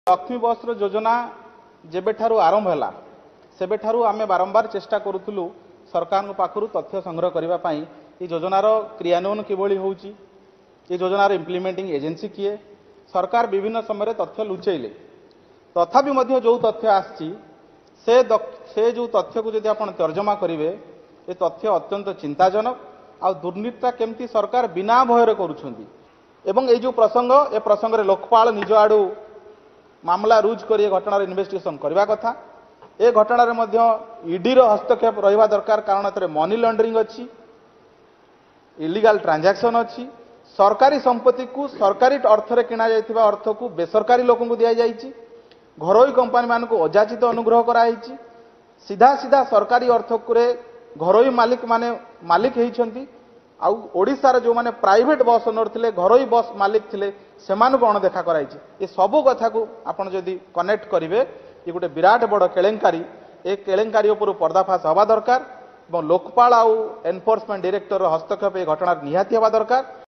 लक्ष्मी बस योजना जेबेठारु आरंभ है सेबेठारु आमे बारंबार चेष्टा करूथुलु सरकार पाखरु तथ्य संग्रह करबा पई ये योजनार क्रियान्वयन किभଳି होउची ये योजनार इम्प्लीमेंटिंग एजेंसी किए सरकार विभिन्न समय तथ्य लुचेले तथापि मध्य जो तथ्य आछि से जो तथ्य को यदि आपण तर्जमा करिवे ये तथ्य अत्यंत चिंताजनक आ दुर्नीतिटा केमती सरकार बिना भयर करूछंती एवं ये जो प्रसंग ए प्रसंग रे लोकपाल निज आडू मामला रुज कर घटनार इन्वेस्टिगेशन करबा कथा ए घटनार मध्य ईडीर हस्तक्षेप रहिबा दरकार कारण एतरे मनी लॉन्ड्रिंग अछि इलीगल ट्रांजैक्शन अछि सरकारी संपत्ति को सरकारी अर्थ रे किना जायथिबा अर्थ को बेसरकारी लोकन को दिया जायछि घरोई कंपनी मान को अजाचित अनुग्रह कराइछि सीधा सीधा सरकारी अर्थ को घरोई मालिक माने मालिक हेइछंती आ ओडिशार जो माने प्राइवेट बस ओनर थिले घरोई बस मालिक थिले सेमानकु अणदेखा कराइछि ए सबु कथा को आपण जदि कनेक्ट करिवे ये गोटे विराट बड़ केलेंकारी ए केलेंकारी उपर पर्दाफाश हवा दरकार लोकपाल आउ एनफोर्समेंट डायरेक्टर हस्तक्षेप ए घटना निहाती हवा दरकार।